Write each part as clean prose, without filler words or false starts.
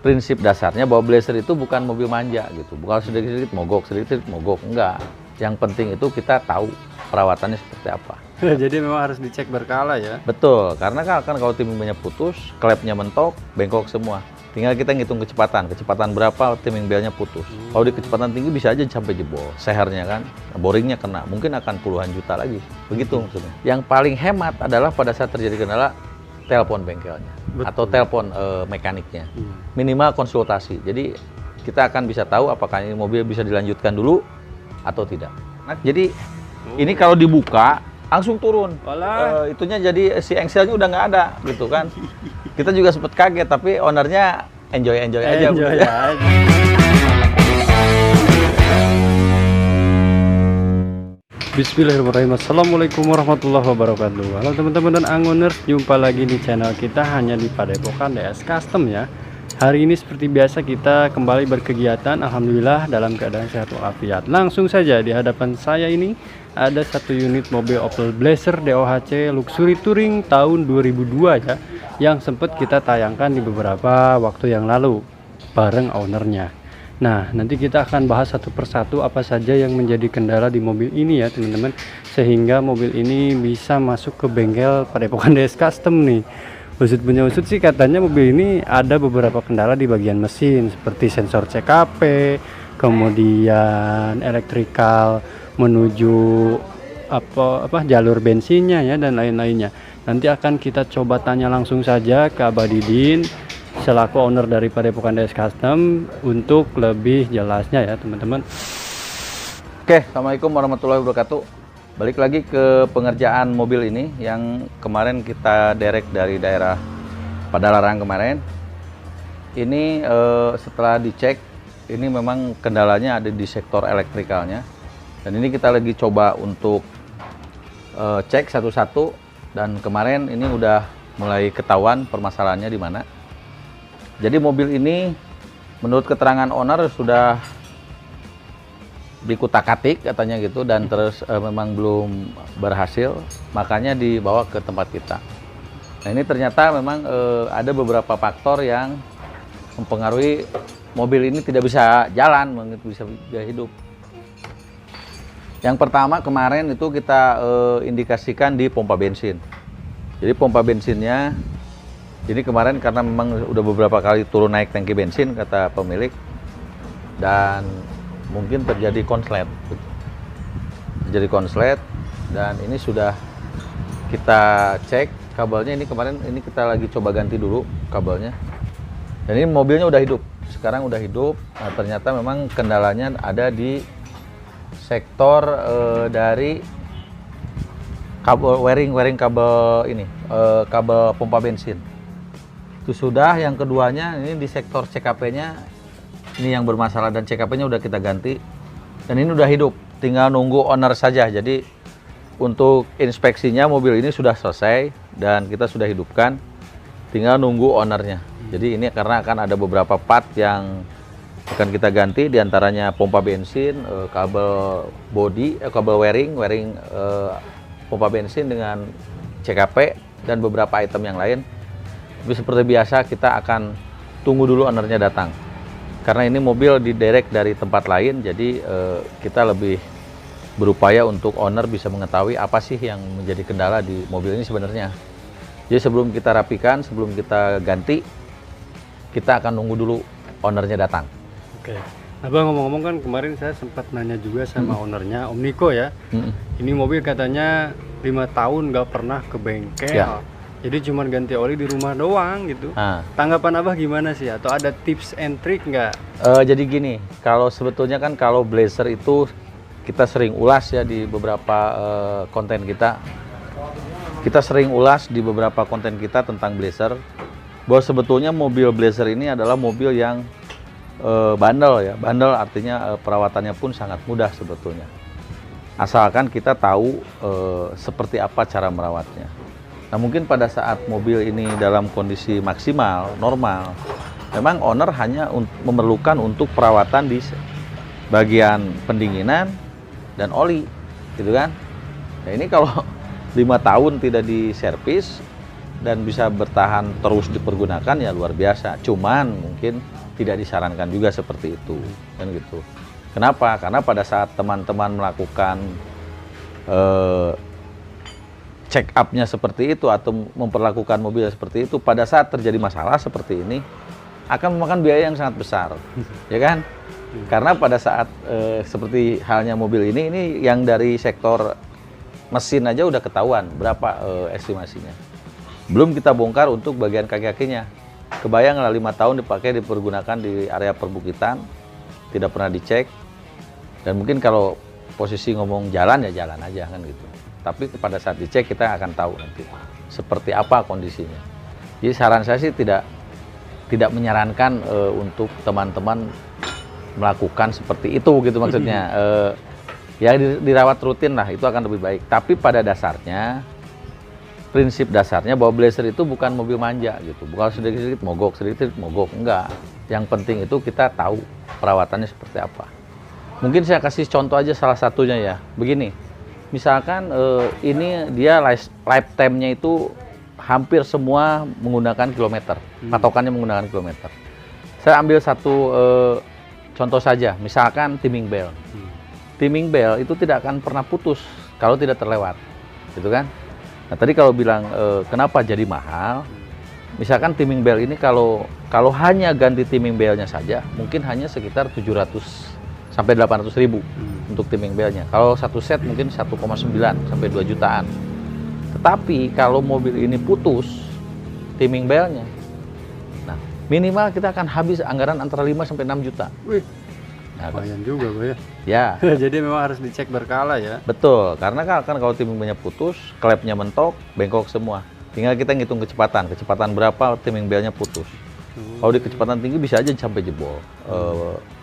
prinsip dasarnya bahwa Blazer itu bukan mobil manja gitu. Bukan sedikit-sedikit mogok, sedikit-sedikit mogok, enggak. Yang penting itu kita tahu perawatannya seperti apa. Jadi memang harus dicek berkala ya. Betul, karena kan kalau timing-belnya putus, klepnya mentok, bengkok semua. Tinggal kita ngitung kecepatan berapa timing belnya putus. Kalau di kecepatan tinggi bisa aja sampai jebol, sehernya kan, boringnya kena, mungkin akan puluhan juta lagi. Begitu maksudnya. Yang paling hemat adalah pada saat terjadi kendala, telepon bengkelnya. Betul. Atau telepon mekaniknya. Minimal konsultasi. Jadi kita akan bisa tahu apakah ini mobil bisa dilanjutkan dulu atau tidak. Nah, jadi ini kalau dibuka langsung turun. Itunya jadi si engselnya udah nggak ada gitu kan. Kita juga sempat kaget tapi ownernya enjoy aja. Enjoy aja. Bismillahirrahmanirrahim. Assalamualaikum warahmatullahi wabarakatuh. Halo teman-teman dan angoners, jumpa lagi di channel kita hanya di Padepokan DS Custom ya. Hari ini seperti biasa kita kembali berkegiatan, alhamdulillah dalam keadaan sehat walafiat. Langsung saja di hadapan saya ini ada satu unit mobil Opel Blazer DOHC Luxury Touring tahun 2002 ya, yang sempat kita tayangkan di beberapa waktu yang lalu bareng ownernya. Nah, nanti kita akan bahas satu persatu apa saja yang menjadi kendala di mobil ini ya teman-teman, sehingga mobil ini bisa masuk ke bengkel Padepokan DS Custom nih. Usut punya usut sih katanya mobil ini ada beberapa kendala di bagian mesin seperti sensor CKP, kemudian elektrikal menuju jalur bensinnya ya, dan lain-lainnya. Nanti akan kita coba tanya langsung saja ke Abadidin selaku owner dari Padepokan DS Custom untuk lebih jelasnya ya teman-teman. Oke, assalamualaikum warahmatullahi wabarakatuh. Balik lagi ke pengerjaan mobil ini yang kemarin kita derek dari daerah Padalarang kemarin. Ini setelah dicek, ini memang kendalanya ada di sektor elektrikalnya. Dan ini kita lagi coba untuk cek satu-satu. Dan kemarin ini udah mulai ketahuan permasalahannya di mana. Jadi mobil ini menurut keterangan owner sudah dikutak-atik katanya gitu, dan terus memang belum berhasil, makanya dibawa ke tempat kita. Nah ini ternyata memang ada beberapa faktor yang mempengaruhi mobil ini tidak bisa jalan, bisa hidup. Yang pertama kemarin itu kita indikasikan di pompa bensin. Jadi pompa bensinnya, jadi kemarin karena memang udah beberapa kali turun naik tangki bensin kata pemilik, dan mungkin terjadi konslet. Jadi konslet, dan ini sudah kita cek kabelnya. Ini kemarin ini kita lagi coba ganti dulu kabelnya. Dan ini mobilnya udah hidup. Sekarang udah hidup. Nah, ternyata memang kendalanya ada di sektor dari kabel wiring kabel ini, kabel pompa bensin. Itu sudah. Yang keduanya ini di sektor CKP-nya. Ini yang bermasalah dan CKP-nya udah kita ganti. Dan ini udah hidup, tinggal nunggu owner saja. Jadi untuk inspeksinya mobil ini sudah selesai dan kita sudah hidupkan. Tinggal nunggu ownernya. Jadi ini karena akan ada beberapa part yang akan kita ganti, diantaranya pompa bensin, kabel body, kabel wiring pompa bensin dengan CKP dan beberapa item yang lain. Tapi seperti biasa kita akan tunggu dulu ownernya datang. Karena ini mobil diderek dari tempat lain, jadi kita lebih berupaya untuk owner bisa mengetahui apa sih yang menjadi kendala di mobil ini sebenarnya. Jadi sebelum kita rapikan, sebelum kita ganti, kita akan nunggu dulu ownernya datang. Oke. Nah Bang, ngomong-ngomong kan kemarin saya sempat nanya juga sama ownernya, Om Niko ya. Ini mobil katanya 5 tahun nggak pernah ke bengkel. Ya. Jadi cuma ganti oli di rumah doang gitu. Tanggapan Abah gimana sih? Atau ada tips and trick nggak? Jadi gini, kalau sebetulnya kan kalau Blazer itu kita sering ulas ya di beberapa konten kita. Kita sering ulas di beberapa konten kita tentang Blazer, bahwa sebetulnya mobil Blazer ini adalah mobil yang bandel ya. Bandel artinya perawatannya pun sangat mudah sebetulnya. Asalkan kita tahu seperti apa cara merawatnya. Nah mungkin pada saat mobil ini dalam kondisi maksimal, normal, memang owner hanya memerlukan untuk perawatan di bagian pendinginan dan oli, gitu kan. Nah ini kalau 5 tahun tidak diservis, dan bisa bertahan terus dipergunakan ya luar biasa. Cuman mungkin tidak disarankan juga seperti itu, kan gitu. Kenapa? Karena pada saat teman-teman melakukan check up-nya seperti itu atau memperlakukan mobil seperti itu, pada saat terjadi masalah seperti ini akan memakan biaya yang sangat besar, ya kan? Karena pada saat seperti halnya mobil ini yang dari sektor mesin aja udah ketahuan berapa estimasinya. Belum kita bongkar untuk bagian kaki-kakinya. Kebayang lah 5 tahun dipergunakan di area perbukitan, tidak pernah dicek. Dan mungkin kalau posisi ngomong jalan ya jalan aja kan gitu. Tapi pada saat dicek kita akan tahu nanti seperti apa kondisinya. Jadi saran saya sih tidak menyarankan untuk teman-teman melakukan seperti itu gitu maksudnya. Ya dirawat rutin lah, itu akan lebih baik. Tapi pada dasarnya, prinsip dasarnya bahwa Blazer itu bukan mobil manja gitu. Bukan sedikit-sedikit mogok, sedikit-sedikit mogok, enggak. Yang penting itu kita tahu perawatannya seperti apa. Mungkin saya kasih contoh aja salah satunya ya. Begini, misalkan ini dia lifetime-nya itu hampir semua menggunakan kilometer. Patokannya menggunakan kilometer. Saya ambil satu contoh saja, misalkan timing belt. Timing belt itu tidak akan pernah putus kalau tidak terlewat, gitu kan? Nah tadi kalau bilang kenapa jadi mahal, misalkan timing belt ini kalau hanya ganti timing beltnya saja, mungkin hanya sekitar 700 sampai 800 ribu untuk timing beltnya. Kalau satu set mungkin 1,9 sampai 2 jutaan. Tetapi kalau mobil ini putus timing beltnya, nah minimal kita akan habis anggaran antara 5 sampai 6 juta. Wih. Lumayan juga, Pak ya. Ya. Jadi memang harus dicek berkala ya. Betul, karena kan kalau timing beltnya putus, klepnya mentok, bengkok semua. Tinggal kita ngitung kecepatan berapa timing beltnya putus. Kalau di kecepatan tinggi bisa aja sampai jebol.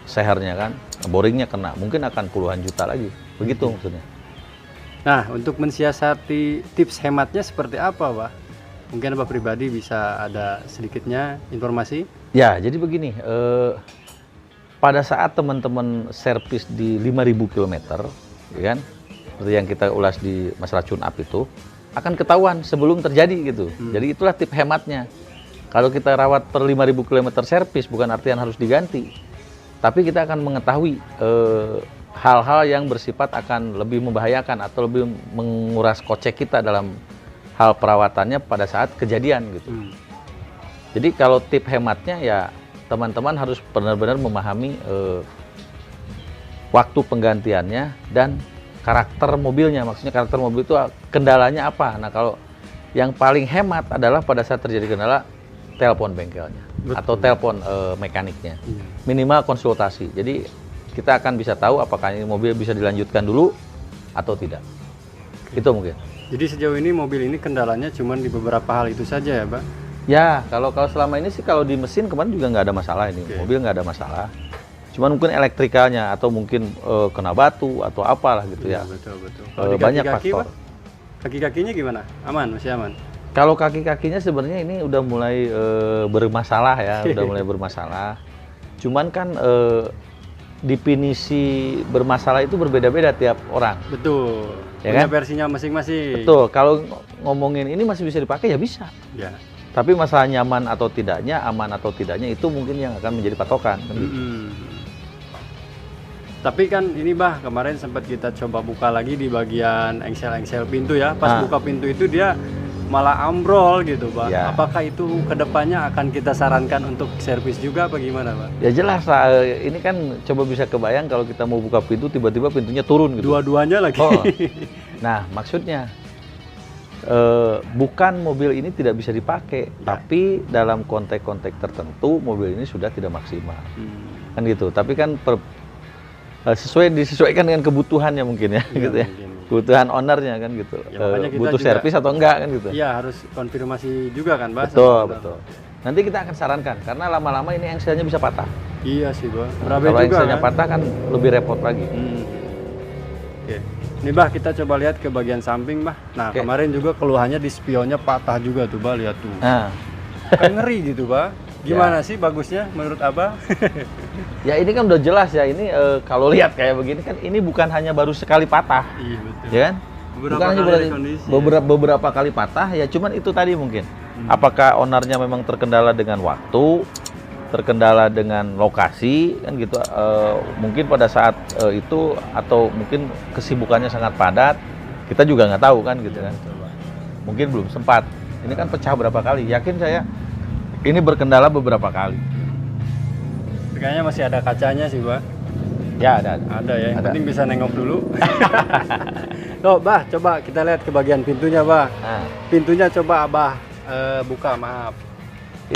Sehernya kan, boringnya kena, mungkin akan puluhan juta lagi. Begitu maksudnya. Nah, untuk mensiasati tips hematnya seperti apa, Pak? Mungkin Pak pribadi bisa ada sedikitnya informasi? Ya, jadi begini. Pada saat teman-teman servis di 5.000 km, ya kan, seperti yang kita ulas di masalah tune up itu, akan ketahuan sebelum terjadi gitu. Jadi itulah tip hematnya. Kalau kita rawat per 5.000 km servis, bukan artian harus diganti, tapi kita akan mengetahui hal-hal yang bersifat akan lebih membahayakan atau lebih menguras kocek kita dalam hal perawatannya pada saat kejadian gitu. Jadi kalau tip hematnya ya teman-teman harus benar-benar memahami waktu penggantiannya dan karakter mobilnya. Maksudnya karakter mobil itu kendalanya apa. Nah kalau yang paling hemat adalah pada saat terjadi kendala, telepon bengkelnya. Betul. Atau telepon mekaniknya. Minimal konsultasi. Jadi kita akan bisa tahu apakah ini mobil bisa dilanjutkan dulu atau tidak. Itu mungkin. Jadi sejauh ini mobil ini kendalanya cuma di beberapa hal itu saja ya, Pak? Ya, kalau selama ini sih kalau di mesin kemarin juga nggak ada masalah ini. Mobil nggak ada masalah. Cuman mungkin elektrikalnya atau mungkin kena batu atau apalah gitu ya. Betul. Banyak faktor. Kaki-kakinya gimana? Aman, masih aman? Kalau kaki-kakinya sebenarnya ini udah mulai bermasalah ya, udah mulai bermasalah. Cuman kan definisi bermasalah itu berbeda-beda tiap orang. Betul. Ya punya kan? versinya masing-masing. Betul. Kalau ngomongin ini masih bisa dipakai ya bisa. Ya. Tapi masalah nyaman atau tidaknya, aman atau tidaknya itu mungkin yang akan menjadi patokan. Tapi kan ini Bah, kemarin sempat kita coba buka lagi di bagian engsel-engsel pintu ya. Pas buka pintu itu dia malah ambrol gitu Bah. Ya. Apakah itu kedepannya akan kita sarankan untuk servis juga apa gimana Bah? Ya jelas lah, ini kan coba bisa kebayang kalau kita mau buka pintu tiba-tiba pintunya turun gitu. Dua-duanya lagi. Oh. Nah maksudnya bukan mobil ini tidak bisa dipakai, tapi dalam konteks-konteks tertentu mobil ini sudah tidak maksimal. Kan gitu. Tapi kan disesuaikan dengan kebutuhannya mungkin ya, gitu ya. Mungkin. Kebutuhan ownernya kan gitu. Ya, butuh servis atau enggak kan gitu. Iya, harus konfirmasi juga kan, Bah. Betul. Nanti kita akan sarankan karena lama-lama ini engselnya bisa patah. Iya sih, Bah. Kalau engselnya patah kan lebih repot lagi. Oke. Ini Bah, kita coba lihat ke bagian samping, Bah. Nah, kemarin juga keluhannya di spionnya patah juga tuh, Bah, lihat tuh. Nah. Kan ngeri gitu, Bah. Gimana sih bagusnya menurut Abah? Ya ini kan udah jelas ya, ini kalau lihat kayak begini kan ini bukan hanya baru sekali patah. Iya betul. Ya kan? Beberapa kali beberapa kali patah ya, cuman itu tadi mungkin. Apakah ownernya memang terkendala dengan waktu, terkendala dengan lokasi, kan gitu. Mungkin pada saat itu atau mungkin kesibukannya sangat padat, kita juga nggak tahu kan gitu kan. Mungkin belum sempat. Ini kan pecah berapa kali? Yakin saya ini berkendala beberapa kali. Kayaknya masih ada kacanya sih, Bah. Ya ada. Ada ya, yang Ada. penting bisa nengok dulu. Loh, Bah, coba kita lihat ke bagian pintunya, Bah. Nah, Pintunya coba Abah buka, maaf.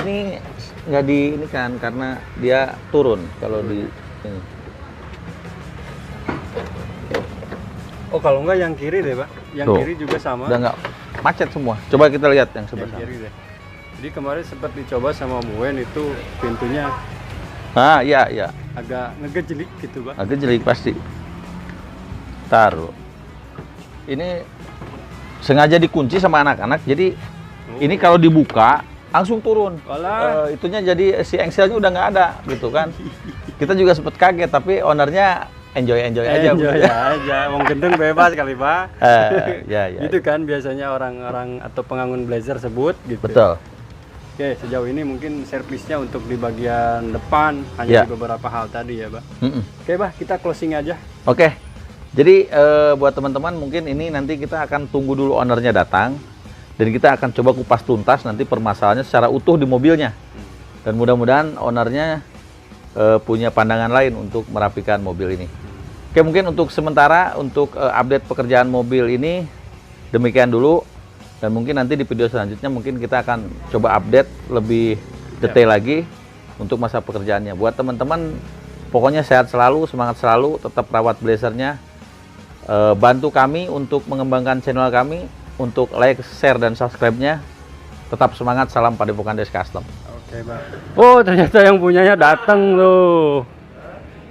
ini nggak di ini kan karena dia turun kalau di ini. Oh, kalau enggak yang kiri deh, Pak. Yang Tuh. kiri juga sama. Udah nggak macet semua. Coba kita lihat yang Yang sebelah sana. kiri deh. Jadi kemarin sempat dicoba sama Muen itu pintunya Ah, iya. agak ngegejlik gitu, Pak. Agak jelik pasti. Taruh. Ini sengaja dikunci sama anak-anak. Jadi ini kalau dibuka langsung turun. Walah. Itunya jadi si engselnya udah nggak ada gitu kan. Kita juga sempet kaget tapi ownernya enjoy aja. Enjoy aja. Wong gendeng bebas kali, Pak. Ya. Itu kan biasanya orang-orang atau pengangun Blazer sebut gitu. Betul. Oke, sejauh ini mungkin servisnya untuk di bagian depan hanya Ya. di beberapa hal tadi ya, Pak. Mm-mm. Oke, Bah, kita closing aja. Oke. Jadi buat teman-teman mungkin ini nanti kita akan tunggu dulu ownernya datang dan kita akan coba kupas tuntas nanti permasalahannya secara utuh di mobilnya. Dan mudah-mudahan ownernya punya pandangan lain untuk merapikan mobil ini. Oke, mungkin untuk sementara untuk update pekerjaan mobil ini demikian dulu. Dan mungkin nanti di video selanjutnya mungkin kita akan coba update lebih detail lagi untuk masa pekerjaannya. Buat teman-teman pokoknya sehat selalu, semangat selalu, tetap rawat Blazernya. Bantu kami untuk mengembangkan channel kami, untuk like, share, dan subscribe-nya. Tetap semangat, salam Padepokan DS Custom. Oke, Bang. Oh, ternyata yang punyanya datang loh.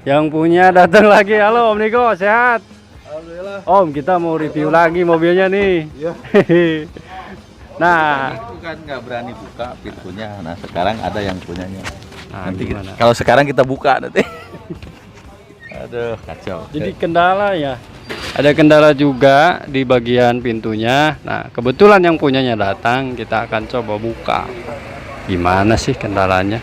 Yang punya datang lagi. Halo Om Niko, sehat? Alhamdulillah. Om, kita mau review lagi mobilnya nih. Iya. Nah, Itu kan nggak berani buka pintunya. Nah, sekarang ada yang punyanya. Nah, Nanti gimana? kalau sekarang kita buka nanti. Aduh, kacau. jadi kendala ya. Ada kendala juga di bagian pintunya. Nah, kebetulan yang punyanya datang, kita akan coba buka. Gimana sih kendalanya?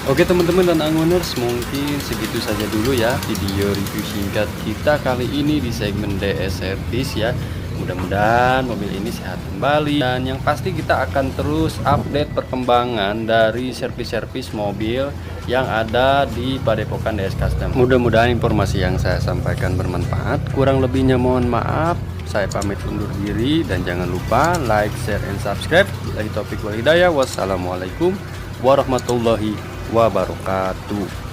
Oke teman-teman dan Angoners, mungkin segitu saja dulu ya video review singkat kita kali ini di segmen DS Service ya. Mudah-mudahan mobil ini sehat kembali, dan yang pasti kita akan terus update perkembangan dari servis-servis mobil yang ada di Padepokan DS Custom. Mudah-mudahan informasi yang saya sampaikan bermanfaat. Kurang lebihnya mohon maaf. Saya pamit undur diri, dan jangan lupa like, share, and subscribe. Billahi taufiq wal hidayah. Wassalamualaikum warahmatullahi wabarakatuh.